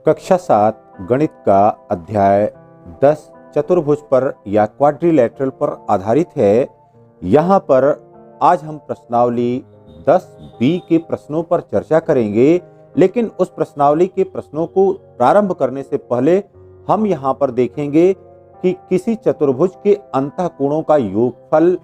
कक्षा 7 गणित का अध्याय 10 चतुर्भुज पर या क्वाड्रिलैटरल पर आधारित है। यहाँ पर आज हम प्रश्नावली 10B के प्रश्नों पर चर्चा करेंगे, लेकिन उस प्रश्नावली के प्रश्नों को प्रारंभ करने से पहले हम यहाँ पर देखेंगे कि किसी चतुर्भुज के अंतःकोणों का योगफल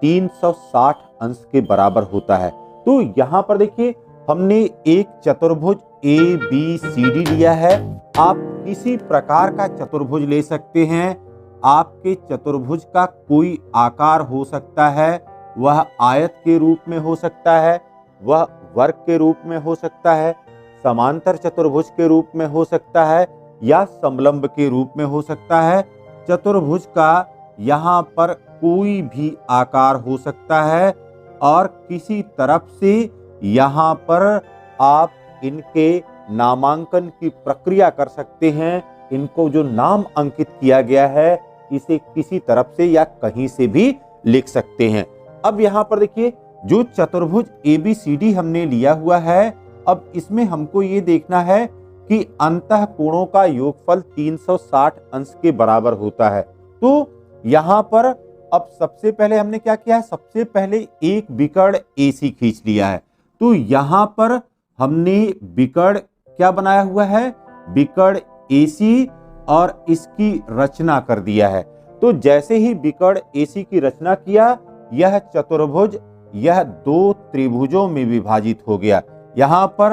360 अंश के बराबर होता है। तो यहाँ पर देखिए, हमने एक चतुर्भुज ABCD लिया है। आप किसी प्रकार का चतुर्भुज ले सकते हैं। आपके चतुर्भुज का कोई आकार हो सकता है, वह आयत के रूप में हो सकता है, वह वर्ग के रूप में हो सकता है, समांतर चतुर्भुज के रूप में हो सकता है या समलंब के रूप में हो सकता है। चतुर्भुज का यहाँ पर कोई भी आकार हो सकता है और किसी तरफ से यहाँ पर आप इनके नामांकन की प्रक्रिया कर सकते हैं। इनको जो नाम अंकित किया गया है, इसे किसी तरफ से या कहीं से भी लिख सकते हैं। अब यहाँ पर देखिए, जो चतुर्भुज ABCD हमने लिया हुआ है, अब इसमें हमको ये देखना है कि अंतःकोणों का योगफल 360 अंश के बराबर होता है। तो यहाँ पर अब सबसे पहले हमने क्या किया है, सबसे पहले एक विकर्ण AC खींच लिया है। तो यहाँ पर हमने विकर्ण क्या बनाया हुआ है, विकर्ण AC, और इसकी रचना कर दिया है। तो जैसे ही विकर्ण AC की रचना किया, यह चतुर्भुज यह दो त्रिभुजों में विभाजित हो गया। यहाँ पर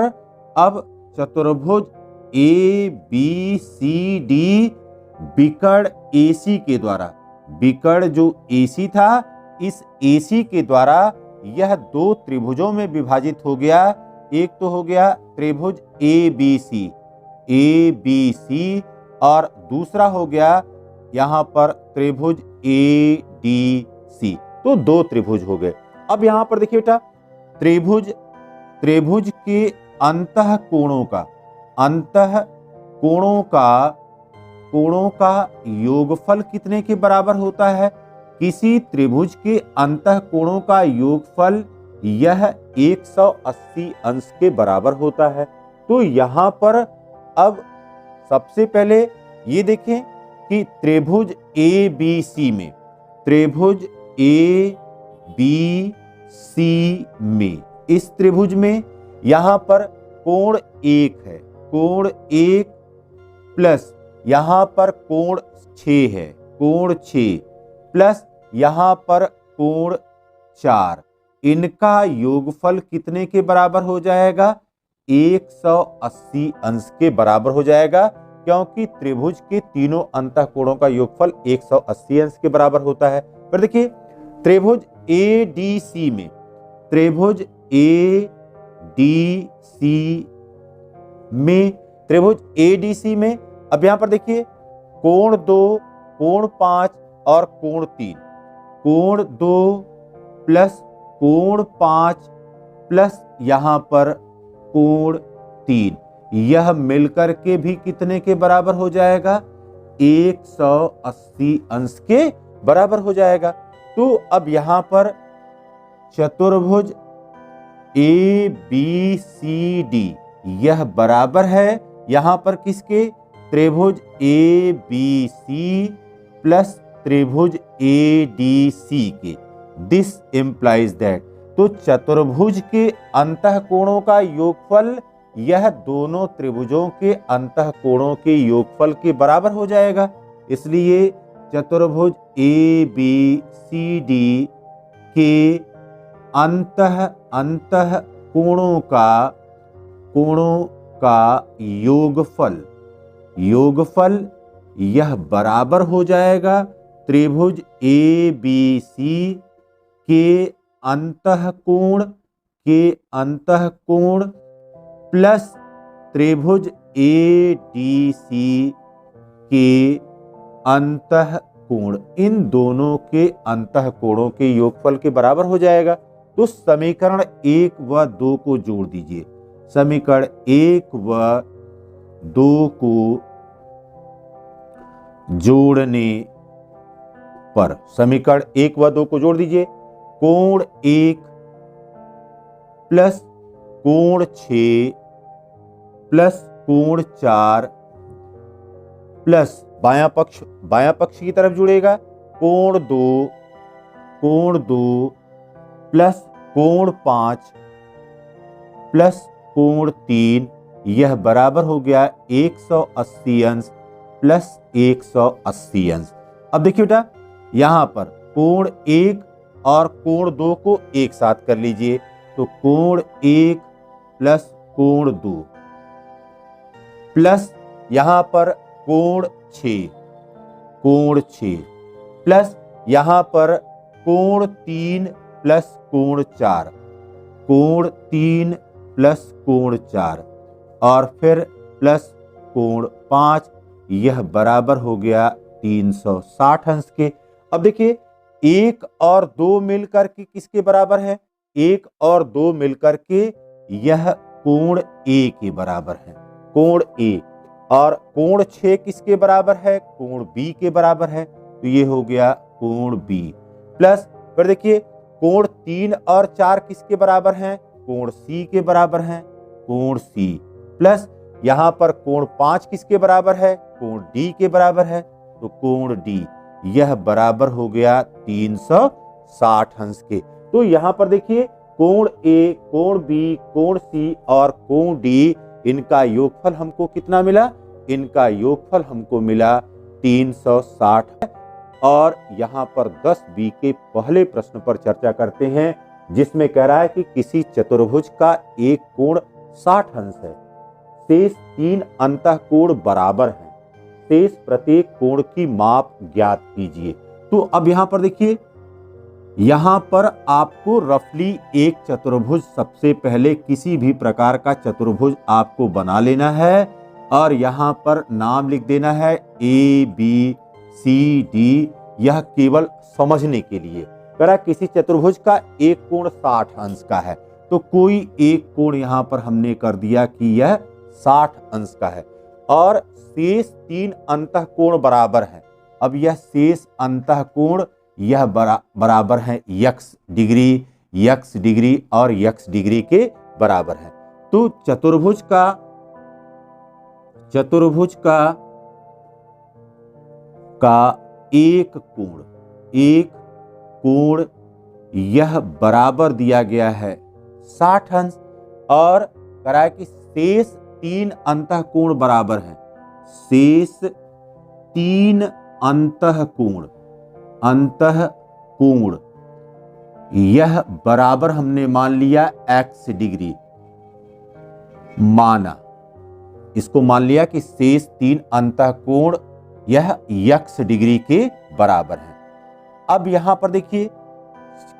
अब चतुर्भुज ABCD विकर्ण AC के द्वारा, विकर्ण जो AC था, इस AC के द्वारा यह दो त्रिभुजों में विभाजित हो गया। एक तो हो गया त्रिभुज ABC और दूसरा हो गया यहाँ पर त्रिभुज ADC। तो दो त्रिभुज हो गए। अब यहाँ पर देखिए बेटा, त्रिभुज के कोणों का योगफल कितने के बराबर होता है? किसी त्रिभुज के अंतःकोणों का योगफल यह 180 अंश के बराबर होता है। तो यहाँ पर अब सबसे पहले ये देखें कि त्रिभुज ABC में, इस त्रिभुज में यहाँ पर कोण 1 है, कोण 1 प्लस यहाँ पर कोण 6 है, कोण 6 प्लस यहाँ पर कोण 4, इनका योगफल कितने के बराबर हो जाएगा? 180 अंश के बराबर हो जाएगा, क्योंकि त्रिभुज के तीनों अंतःकोणों का योगफल 180 अंश के बराबर होता है। पर देखिए, त्रिभुज ADC में अब यहां पर देखिए, कोण 2, कोण 5 और कोण 3, कोण 2 प्लस कोण 5 प्लस यहां पर कोण 3, यह मिलकर के भी कितने के बराबर हो जाएगा? 180 अंश के बराबर हो जाएगा। तो अब यहां पर चतुर्भुज ABCD यह बराबर है यहां पर किसके? त्रिभुज ABC प्लस त्रिभुज ADC के। दिस इम्प्लाइज दैट, तो चतुर्भुज के अंतःकोणों का योगफल यह दोनों त्रिभुजों के अंतःकोणों के योगफल के बराबर हो जाएगा। इसलिए चतुर्भुज ABCD के अंतःकोणों का योगफल यह बराबर हो जाएगा त्रिभुज ABC के अंतःकोण प्लस त्रिभुज ADC के अंतःकोण, इन दोनों के अंतःकोणों के योगफल के बराबर हो जाएगा। तो समीकरण 1 व 2 को जोड़ दीजिए। समीकरण 1 व 2 को जोड़ने पर, समीकरण 1 व 2 को जोड़ दीजिए। कोण 1 प्लस कोण 6 प्लस कोण 4 प्लस बायां पक्ष की तरफ जुड़ेगा कोण 2 प्लस कोण 5 प्लस कोण 3, यह बराबर हो गया 180 अंश प्लस 180 अंश। अब देखिए बेटा, यहां पर कोण 1 और कोण 2 को एक साथ कर लीजिए, तो कोण 1 प्लस कोण 2 प्लस यहां पर कोण 6 प्लस यहां पर कोण 3 प्लस कोण 4, कोण 3 प्लस कोण 4 और फिर प्लस कोण 5, यह बराबर हो गया 360 अंश के। अब देखिए 1 और 2 मिलकर के किसके बराबर है? 1 और 2 मिलकर के यह कोण A के बराबर है, कोण A। और कोण 6 किसके बराबर है? कोण B के बराबर है, तो ये हो गया कोण B। प्लस फिर देखिए कोण 3 और 4 किसके बराबर हैं? कोण C के बराबर हैं, कोण C। प्लस यहां पर कोण 5 किसके बराबर है? कोण D के बराबर है, तो कोण D यह बराबर हो गया 360 अंश के। तो यहां पर देखिए कोण A, कोण B, कोण C और कोण D, इनका योगफल हमको कितना मिला? इनका योगफल हमको मिला 360। और यहां पर 10B के पहले प्रश्न पर चर्चा करते हैं, जिसमें कह रहा है कि किसी चतुर्भुज का एक कोण 60 अंश है, शेष 3 अंतःकोण बराबर हैं, शेष प्रत्येक कोण की माप ज्ञात कीजिए। तो अब यहां पर देखिए, यहां पर आपको रफली एक चतुर्भुज, सबसे पहले किसी भी प्रकार का चतुर्भुज आपको बना लेना है और यहां पर नाम लिख देना है ABCD। यह केवल समझने के लिए करा, किसी चतुर्भुज का एक कोण 60 अंश का है, तो कोई एक कोण यहां पर हमने कर दिया कि यह 60 अंश का है और शेष 3 अंतःकोण बराबर हैं। अब यह शेष अंतःकोण यह बराबर है x डिग्री और x डिग्री के बराबर है। तो चतुर्भुज का एक कोण यह बराबर दिया गया है 60 अंश और करा कि शेष 3 अंतःकोण बराबर हैं, शेष 3 अंतःकोण यह बराबर हमने मान लिया x डिग्री, माना इसको मान लिया कि शेष 3 अंतःकोण यह x डिग्री के बराबर है। अब यहां पर देखिए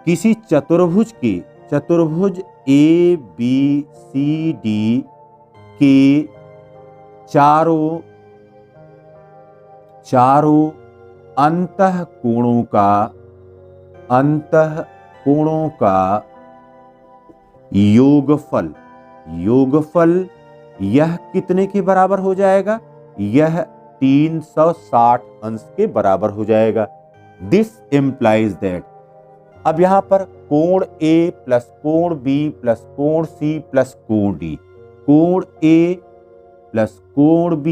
किसी चतुर्भुज ABCD के चारों अंतःकोणों का योगफल यह कितने के बराबर हो जाएगा? यह 360 अंश के बराबर हो जाएगा। दिस इम्प्लाइज दैट, अब यहां पर कोण A प्लस कोण B प्लस कोण C प्लस कोण D, कोण A प्लस कोण B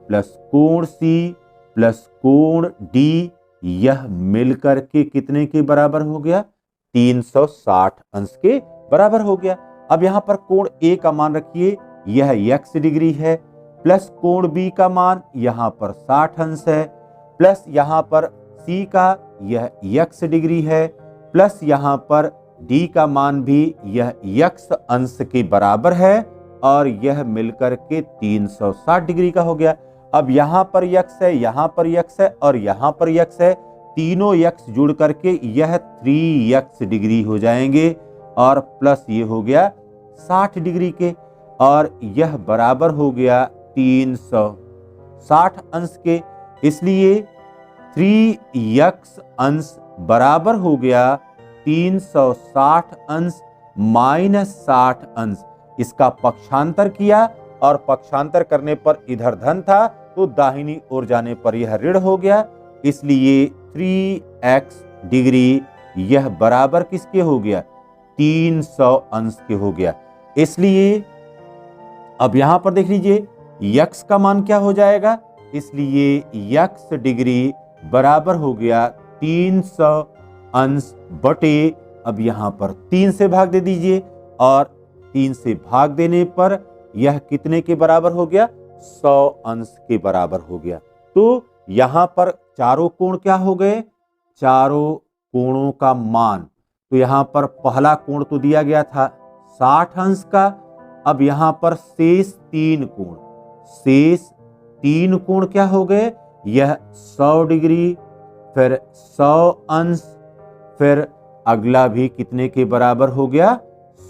प्लस कोण C प्लस कोण D, यह मिलकर के कितने के बराबर हो गया? 360 अंश के बराबर हो गया। अब यहां पर कोण A का मान रखिए, यह x डिग्री है, प्लस कोण B का मान यहां पर 60 अंश है, प्लस यहां पर C का यह x डिग्री है, प्लस यहां पर D का मान भी यह x अंश के बराबर है और यह मिलकर के 360 डिग्री का हो गया। अब यहां पर x है, यहां पर x है और यहां पर x है, तीनों x जुड़ करके यह 3x डिग्री हो जाएंगे और प्लस ये हो गया 60 डिग्री के और यह बराबर हो गया 360 अंश के। इसलिए 3x अंश बराबर हो गया 360 अंश माइनस 60 अंश। इसका पक्षांतर किया और पक्षांतर करने पर इधर धन था तो दाहिनी ओर जाने पर यह ऋण हो गया, इसलिए 3x डिग्री यह बराबर किसके हो गया? 300 अंश के हो गया। इसलिए अब यहां पर देख लीजिए यक्स का मान क्या हो जाएगा, इसलिए यक्स डिग्री बराबर हो गया 300 अंश बटे, अब यहां पर 3 से भाग दे दीजिए और 3 से भाग देने पर यह कितने के बराबर हो गया, 100 अंश के बराबर हो गया। तो यहां पर चारों कोण क्या हो गए, चारों कोणों का मान, तो यहां पर पहला कोण तो दिया गया था 60 अंश का, अब यहां पर शेष 3 कोण, शेष 3 कोण क्या हो गए, यह 100 डिग्री, फिर 100 अंश, फिर अगला भी कितने के बराबर हो गया,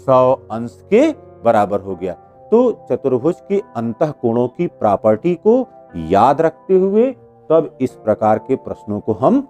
100 अंश के बराबर हो गया। तो चतुर्भुज के अंतः कोणों की प्रॉपर्टी को याद रखते हुए तब इस प्रकार के प्रश्नों को हम